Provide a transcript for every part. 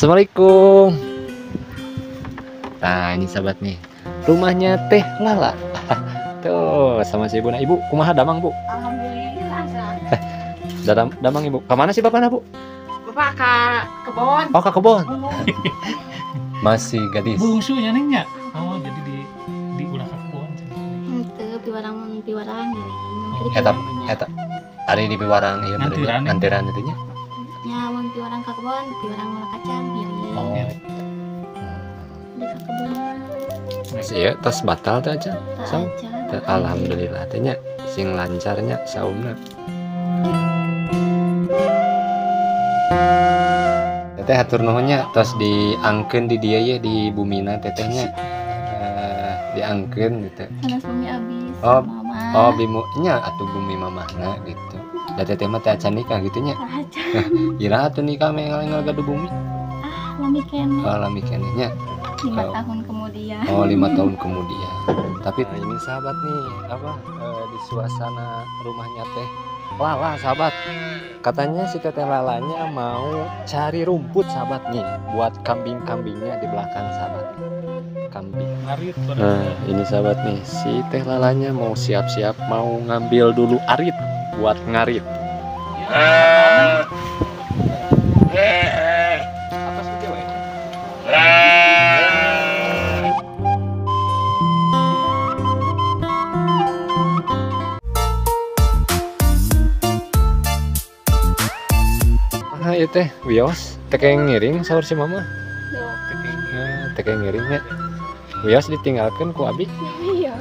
Assalamualaikum. Nah ini sahabat nih, rumahnya Teh Lala. Tuh sama si ibu. Nah ibu, kumaha damang bu? Alhamdulillah. Damang ibu. Kemana sih bapaknya bu? Bapak ke kebon. Oh ke kebon. Masih gadis. Bungsunya nengnya. Oh jadi di ulah ke kebon. Henteu piwarang gini. Eta hari di Piwarang ya nantiran itu nya. Nya mun piwarang ka kebon, piwarang ulah kacang gini. Oh. Di ka kebon. Iya, tos batal teh aja. Tak So, aja. alhamdulillah teh nya sing lancarnya saumna. Teteh hatur nuhunnya tos diangkeun di dia ya di bumina tetehnya. Diangkeun gitu. Sanes bumi abis. Oh, Mama. Oh bimunya atuh bumi mamahna gitu. Da teteh mah teh acan nikah gitu nya. Tak aja. Ira atuh nikah mah enggal gaduh bumi. Lami kene. Alami keneh nya. 5 tahun kemudian. Oh 5 tahun kemudian. Tapi ini sahabat nih di suasana rumahnya Teh Lala sahabat. Katanya si Teteh Lalanya mau cari rumput sahabat nih buat kambing-kambingnya di belakang sahabat. Kambing. Arit. Nah ini sahabat nih si Teh Lalanya mau siap-siap mau ngambil dulu arit buat ngarit. Atas video ya. Ah itu teh wios teke ngiring sahur si mama. Teke ngiringnya wios ditinggalkan ku abi. Iya.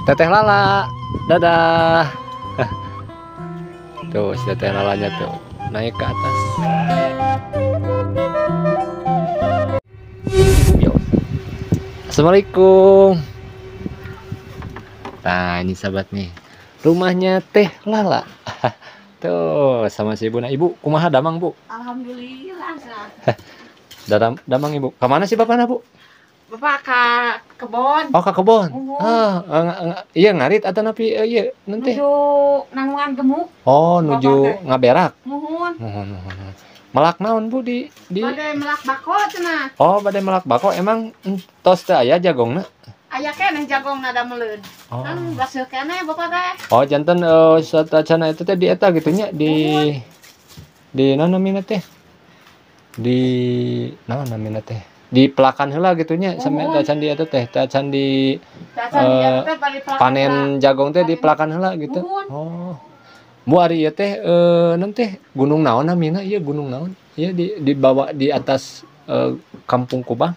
Teteh Lala dadah. Tuh si Teteh Lalanya tuh naik ke atas. Assalamualaikum. Nah ini sahabat nih rumahnya Teh Lala. Tuh sama si ibu. Nah ibu kumaha damang bu? Alhamdulillah. Damang ibu. Kemana sih bapaknya bu? Bapak ke kebon. Oh ke kebon. Uhum. Iya ngarit atau napi iya nanti. Menuju nangungan gemuk. Oh nuju ngaberak. Muhun. Melak naon bu di Bade melak bako cenah. Oh badai melak bako emang tos teh aya jagongna. Aya keneh jagong nada meuleun. Oh. Kan baseuh keneh bapak teh. Oh janten satacana itu teh di eta gitu nya di naon namina teh. Di naon namina teh. Di pelakan heula gitu nya sampe tacan di eta teh, tacan di panen jagong teh di pelakan heula gitu. Oh. Bu ari ieu teh naon teh gunung naon namina ieu gunung naon? Ieu dibawa di atas Kampung Kubang.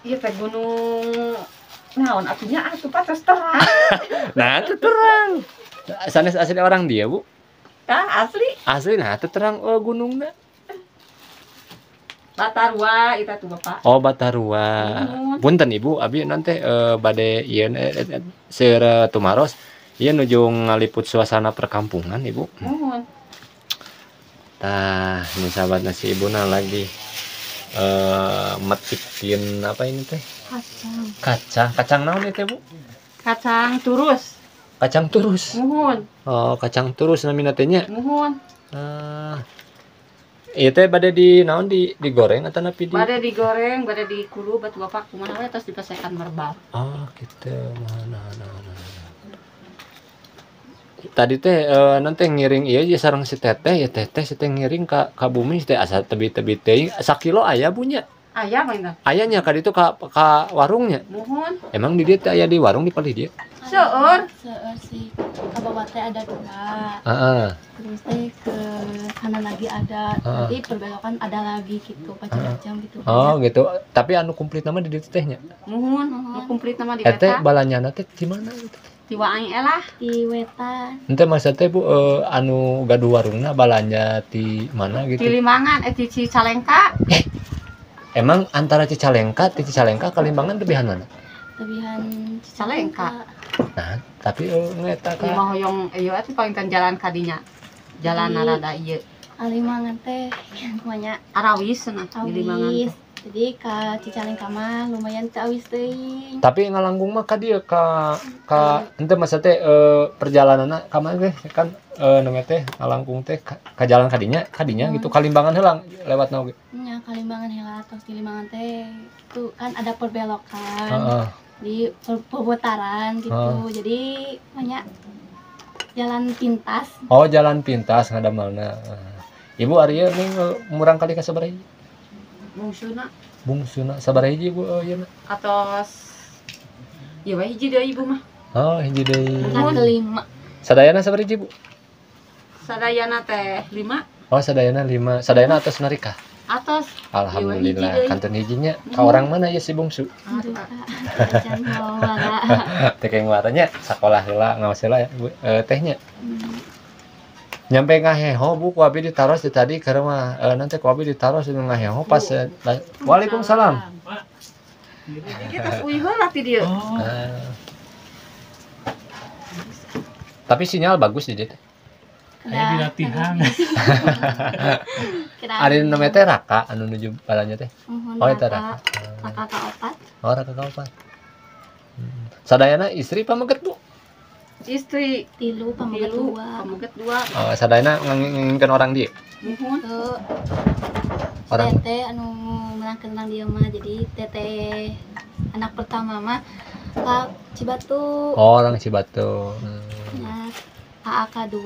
Iya teh gunung naon atunya atuh patos terang. Nah, itu terang. Sanes asli orang dia, Bu. Tah asli Asli nah itu terang gunungna. Batarua eta tuh bapak. Oh, Batarua. Punten Ibu, abi nanti bade ieu seueur tumaros. Ieu nuju ngaliput suasana perkampungan, Ibu. Nuhun. Tah, ini sahabat nasi ibuna lagi metikin apa ini teh? Kacang naon itu, Bu? Kacang turus. Kacang turus. Nuhun. Oh, kacang turus namina teh nya. Nuhun. Ieu teh bade di naon digoreng atau napi di? Bade digoreng, bade dikulu batu bapak kumaha we terus dipesekan merbal. Oh, gitu. Nah. Tadi teh nanti ngiring ieu ya sareng si teteh ya teteh si teh ngiring ka bumi teh asa tebi-tebi teuing sakilo aya bunya. Aya mah eta. Ayanya ka ditu ka warungnya. Nuhun. Emang di dieu teh aya di warung di palih dia. Seueur. Seueur sih kabawa teh ada 2. Heeh. Terus teh ke kanan lagi ada, nanti perbelokan ada lagi gitu macam-macam gitu. Oh, gitu. Tapi anu komplit nama di ditu teh nya. Nuhun. Nu komplit nama di Teh eta. balanyana teh di mana gitu. Di Waang elah. Di wetan. Ente masa teh Bu anu gaduh warungna balanya di mana Di gitu. Limangan di Cicalengka. Emang antara Cicalengka ka Limbangan lebihan mana? Lebihan Cicalengka. Nah, tapi ngeta Di ka mah hoyong ieu atuh palintan jalan kadinya. Jalan rada ieu. Alimangan teh namanya Arawis cenah di Limangan. awis. Jadi ka Cicalengka mah lumayan teu awis teuing. tapi ngalanggung mah ka dieu ka ente masa teh perjalananna ka mana teh kan namanya teh ngalangkung teh ka jalan kadinya gitu kalimbangan heula lewat naon ge. Nya kalimbangan heula tos di limbangan teh itu kan ada perbelokan. Heeh. Di perputaran gitu. Jadi banyak jalan pintas. Oh, jalan pintas ngadamelna. Ibu Arya nih murang kali ka sabaraha hiji? Bungsuna Bungsuna sabaraha hiji Ibu ayeuna? atos ya wae hiji deui ibu mah. Oh, hiji deui. Yang kelima. Sadayana sabaraha hiji Bu? Sadayana teh 5 Oh, sadayana 5. Sadayana atas narika. atos. Alhamdulillah. Kantun hijinya ka orang mana ya si bungsu? Aduh, Acan Wawara. Teh keng waranya sakolah heula ngaos heula ya Bu, tehnya. Nyampe ngaheho Bu ku abi ditaros di tadi ke rumah nanti ku abi ditaros di ngaheho pas Waalaikumsalam. Kita uyuh lah ti dieu. Oh, Tapi sinyal bagus di dieu teh. kayak di latihan. Ari namanya teh Raka anu nuju balanya teh. Oh eta Raka. Raka kaopat. Oh Raka kaopat. Sadayana istri pameget Bu. Istri Tilu pamoget tilu, dua. pamoget 2. Oh sadayana nginginkeun orang dia. Muhun. Tuh. Orang Tete anu menangkeun orang dia mah jadi tete anak pertama mah Kak Cibatu. oh orang Cibatu. Ya, AAK 2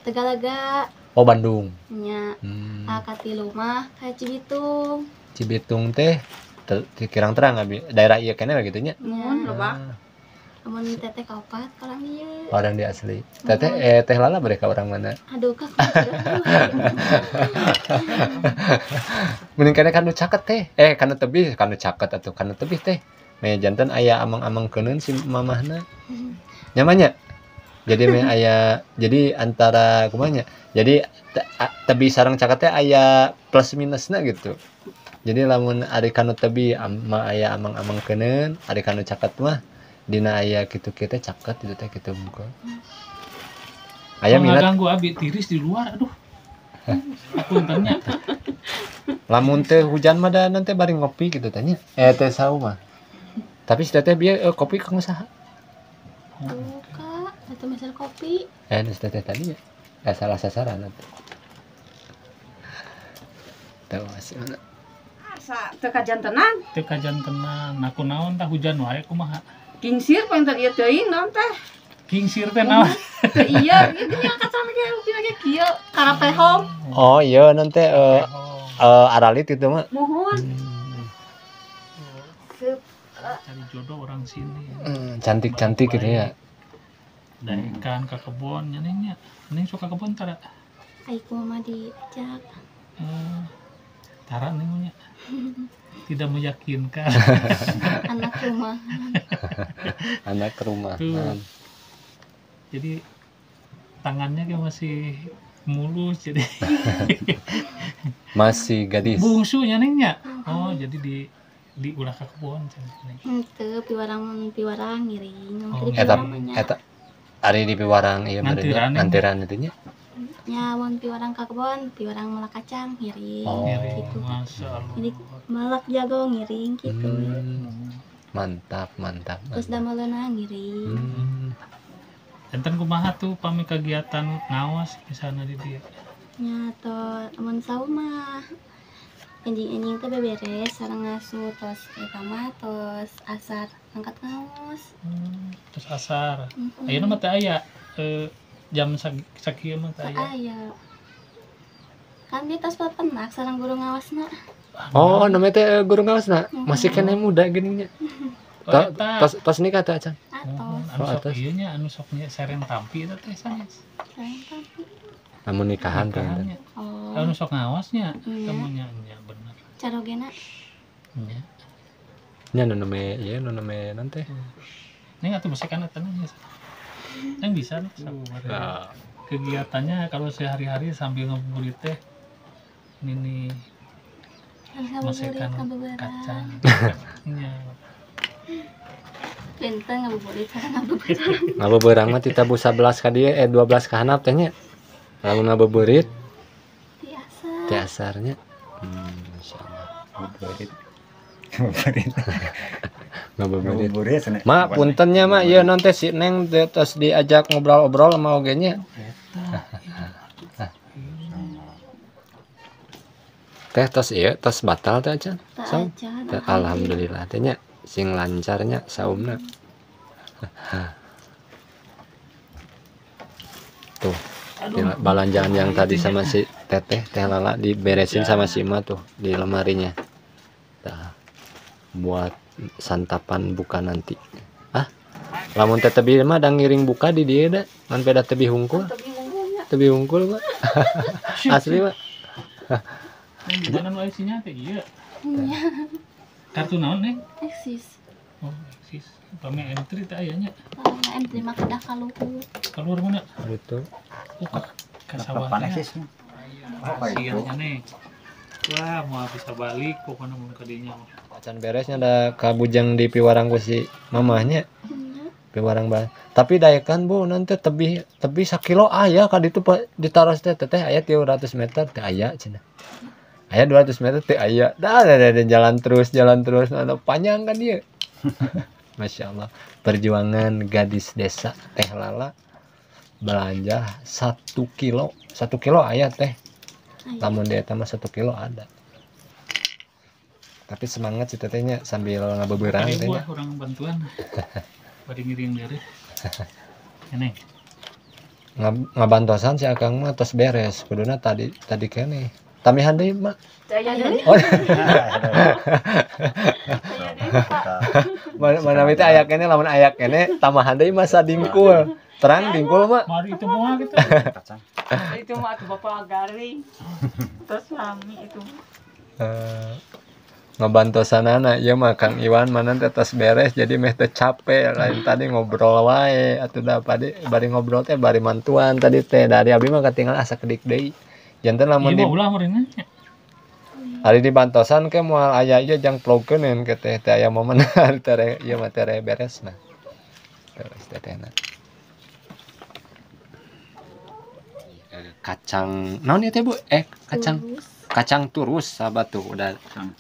Tegalaga Oh Bandung. nya Hmm. AAK 3 mah kayak Cibitung. Cibitung teh kirang terang abi daerah ieu keneh gitu nya. Muhun loba. Amun teteh kaopat orang ieu. Orang dia asli. Teteh teh lala mereka orang mana? Aduh Kak. Mending keneh kanu caket teh. Kanu tebih kanu caket atuh kanu tebih teh. Me janten aya amang-amang keuneun si mamahna. Nyamanya. Jadi me aya jadi antara kumanya. Jadi tebih sareng caket teh aya plus minusna gitu. Jadi lamun ari kanu tebih aya amang-amang keuneun, ari kanu caket mah dina aya kitu-kitu teh caket itu teh kitu muka. Aya Kalau nggak minat ganggu abi tiris di luar, aduh. Aku ternyata. lamun teh hujan mah da nanti bari ngopi gitu tanya. Teh saeu mah. Tapi si teteh bieu kopi kang usaha. Tuh Kak, itu meser kopi. Nu si teteh tadi ya. Salah sasaran nanti. Tahu masih mana. Asa teu kajantenan. Teu kajan tenan. Aku naon tah hujan wae kumaha. Kingsir paling teu ieu teuing naon teh. Kingsir teh naon? Teu iya, ieu gini angkat sampe ge upi lagi kieu karapehong. Oh iya nanti aralit itu mah. Muhun. Cari jodoh orang sini. Cantik-cantik gitu ya. Da ikan ke kebon nyaningnya. Neng suka kebon tara. Aiku mah diajak. Tara nengnya. Tidak meyakinkan. Anak rumah. Anak ke rumah. Tuh. Jadi tangannya kayak masih mulus jadi Masih gadis. bungsu nyaningnya. Oh, jadi di ulah ke kebon cenah. Henteu piwarang ngiring. Oh, Tadi Eta piwarang mah nya. eta ari di Piwarang ieu Ngantiran, nantiran itu nya. Nya mun piwarang ka kebon, piwarang melak kacang ngiring. Oh. Gitu. Masya Allah. Jadi melak jago ngiring gitu. Mantap. Terus dameleuna ngiring. Enten kumaha tuh pami kegiatan ngawas misalnya di dia. Nya to amun saum mah enjing-enjing teh beberes sareng ngasuh tos eta mah tos asar angkat ngaos. Terus asar. Ayeuna mah teh aya jam sakieu mah teh aya. Aya. Kan di tos pepenak sareng guru ngawasna. Oh, namanya teh guru ngawasna. Masih kene muda gini nya. Oh, eta. Tos nikah teh acan. Atos. Anu sok atas. ieu nya anu sok nya seren tampi eta teh sanes. Sayang tapi. Namun nikahan teh. Nikahannya. Oh. Anu sok ngawasnya Iya. temunya nya bener. Carogena. Nya. Nya nu name nanti. Neng atuh masih kana tenang ya. Neng bisa nih. Kegiatannya kalau sehari-hari sambil ngebuburit teh ini masakan kacang. Nya. Benteng ngabuburit sareng ngabuburit. Ngabebeurang mah ti tabu 11 ka dieu 12 ka handap teh nya. Lamun ngabeburit Biasa. teh asarnya. Masyaallah. Ngabeburit. Ngabuburit. Ngabuburit cenah. Mak puntennya mak ieu non teh si Neng teh tos diajak ngobrol-obrol sama oge nya. Teh tos ieu tos batal teh acan. Tak So, aja. alhamdulillah teh nya sing lancarnya saumna. Tuh, balanjaan yang tadi sama si Teteh, Teh Lala diberesin sama si Ma tuh di lemarinya. Nah, buat santapan buka nanti. Ah, lamun teh tebih mah da ngiring buka di dieu da, mun beda tebih hungkul. Tebih hungkul mah. Asli mah. Gimana mulai isinya teh iya. Iya. Kartu naon nih? Eksis. Oh, sis. Pame entry teh ayanya. Karena em terima kedah kaluhur. Keluar mana? Itu. Oh, ke sawah. Kapan sih? Kasiannya nih. Wah, mau bisa balik pokoknya mau ke dinya. Acan beresnya ada kabujang di piwarang ku si mamahnya. Piwarang bah. Tapi daekan Bu nanti tebih 1 kilo aya ka ditu ditaras teh aya 300 meter teh aya cenah. Aya 200 meter teh aya. Dah jalan terus ada panjang kan dia. Masya Allah, perjuangan gadis desa Teh Lala belanja 1 kilo aya teh. Lamun dia tambah 1 kilo ada. Tapi semangat si tetehnya sambil ngabeberang Tadi tehnya. gua orang bantuan. Bari ngiring dari. Ini. Ngabantosan si Akang mah tos beres. Kuduna tadi kene. Tamihan deui mah. Saya deui. Oh. Mana itu ayak kene lamun ayak kene tamahan deui masa dingkul. Terang dingkul mah. Mari itu mau kita. Kacang. Itu mah atuh Bapak garing. Terus lami itu. Ngabantosanana ieu mah Kang Iwan mana teh tos beres jadi meh teh capek lain tadi ngobrol wae atuh da bari ngobrol teh bari mantuan tadi teh dari abi mah katinggal asa kedik deui. Janten lamun di Iya, ulah meureunna. hari di bantosan ke moal aya ieu jang plogeuneun ke teh aya momen hari tere ieu mah tere beres nah. Beres tetehna. Kacang naon ieu teh Bu? Kacang turus sahabat tuh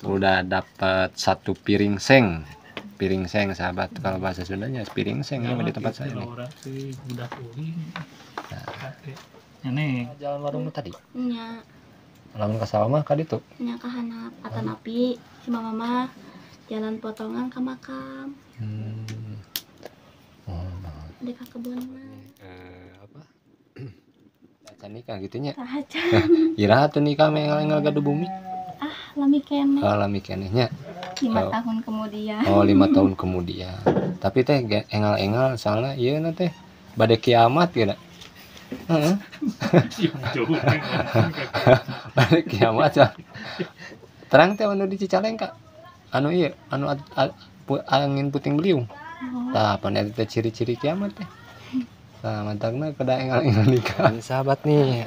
udah dapat 1 piring seng sahabat kalau bahasa Sundanya piring seng ini di tempat saya nih. Udah kuring. Ini Jalan warung tadi. Nya. Lamun ka sawah mah ka ditu. Nya ka handap atanapi si mama mah jalan potongan ka makam. Di ka kebun mah. Apa? Acan nikah gitu nya. Tak aja. Ira atuh nikah mengal gaduh bumi. Lami kene. Lami keneh nya. 5 tahun kemudian. Oh, 5 tahun kemudian. Tapi teh engal-engal soalnya ieu na teh bade kiamat geura. Heeh. Bade kiamat. Terang teh anu di Cicalengka. Anu ieu, anu angin puting beliung. Tah pan eta teh ciri-ciri kiamat teh. Nah, mantapna kada engal-engal nikah. Sahabat nih,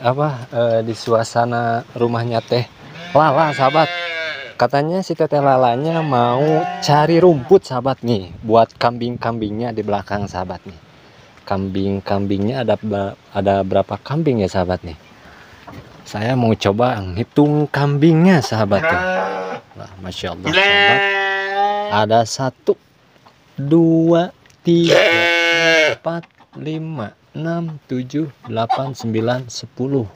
di suasana rumahnya Teh Lala, sahabat. Katanya si Teteh Lalanya mau cari rumput, sahabat nih, buat kambing-kambingnya di belakang, sahabat nih. Kambing-kambingnya ada berapa kambing ya, sahabat nih? Saya mau coba ngitung kambingnya, sahabat tuh. Nah, Masya Allah, sahabat. Ada 1, 2, 3, 4, 5, 6, 7, 8, 9, 10,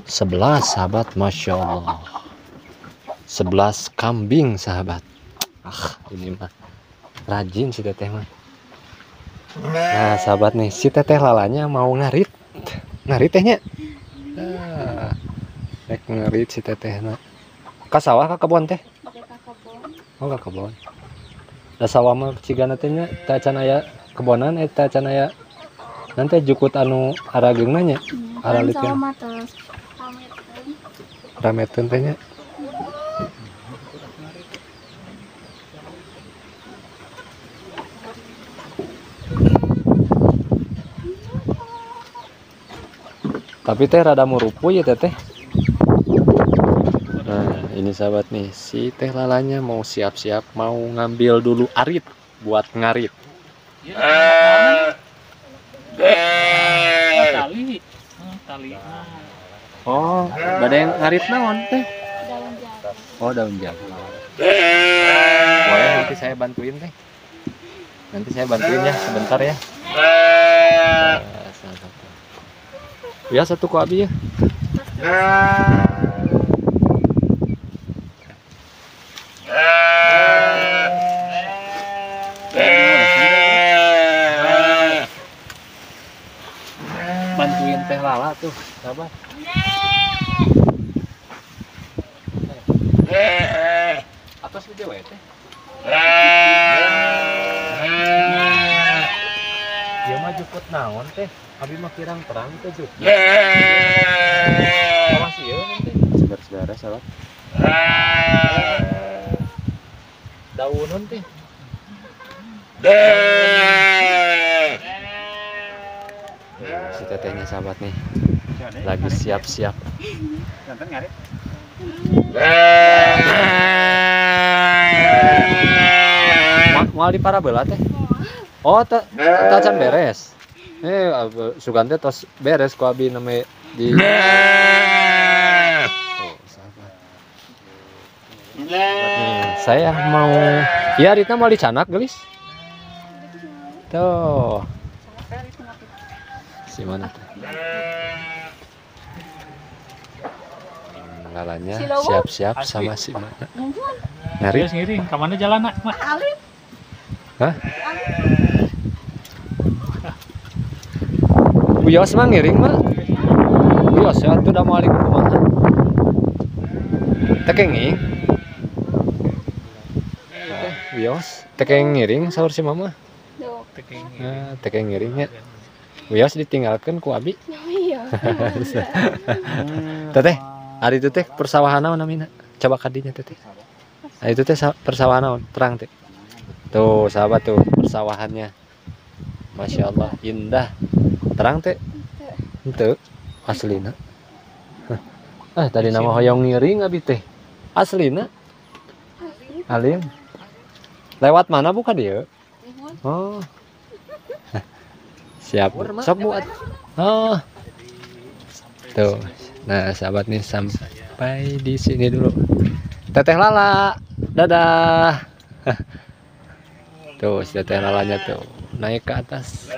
11, sahabat. Masya Allah, 11 kambing, sahabat. Ini mah rajin si teteh mah. Nah, sahabat nih, si Teteh Lalanya mau ngarit tehnya. Rek ngarit si teteh na. Ka sawah ka kebon teh? Oh, ka kebon. Da sawah mah cigana teh nya teh can aya kebonan teh can aya nanti jukut anu arageungna nya. Aralitkeun. Rameteun teh nya. Tapi teh rada murupu ya teteh. Nah, ini sahabat nih, si Teh Lalanya mau siap-siap mau ngambil dulu arit buat ngarit. Tali. Oh, bade ngarit naon teh? Daun jagung. Oh, daun jagung. Boleh nanti saya bantuin teh. Nanti saya bantuin ya sebentar ya. Ya satu ku abi ya. Bantuin teh Lala tuh, sabar. Atas di dewe teh. Dia mah juput naon teh. Abi mah kirang terang teh juput. Awas ieu nanti. Saudara-saudara salah. Daunon teh. Si tetehnya sahabat nih. Lagi siap-siap. Mau di parabela teh. Oh, tacan beres. Sugante tos beres ku abi name di. Tuh, sahabat. Nih, saya mau ya Rita mau dicanak gelis. Tuh. Si mana tuh? Lalanya siap-siap sama si mana? Nyari Terus ngiring, ke mana jalan nak? Mak? hah? Wios mah ngiring mah. Wios ya tuh udah mau alik kumaha. Tekenging. Wios, tekeng ngiring sahur si mama. Nah, tekeng ngiringnya. Wios ditinggalkan ku abi. Iya. Teteh, hari itu teh persawahan naon namina? Coba kadinya teteh. Nah, itu teh persawahan naon? Terang teh. Tuh, sahabat tuh persawahannya. Masya Allah, indah. Terang teh. Ente aslina. Tadi nama hoyong ngiring abi teh. Aslina. Alim. Lewat mana buka dia? Oh. Siap. Sok buat. Oh. Tuh. Nah, sahabat nih sampai di sini dulu. Teteh Lala. Dadah. Tuh, si teteh Lalanya tuh naik ke atas.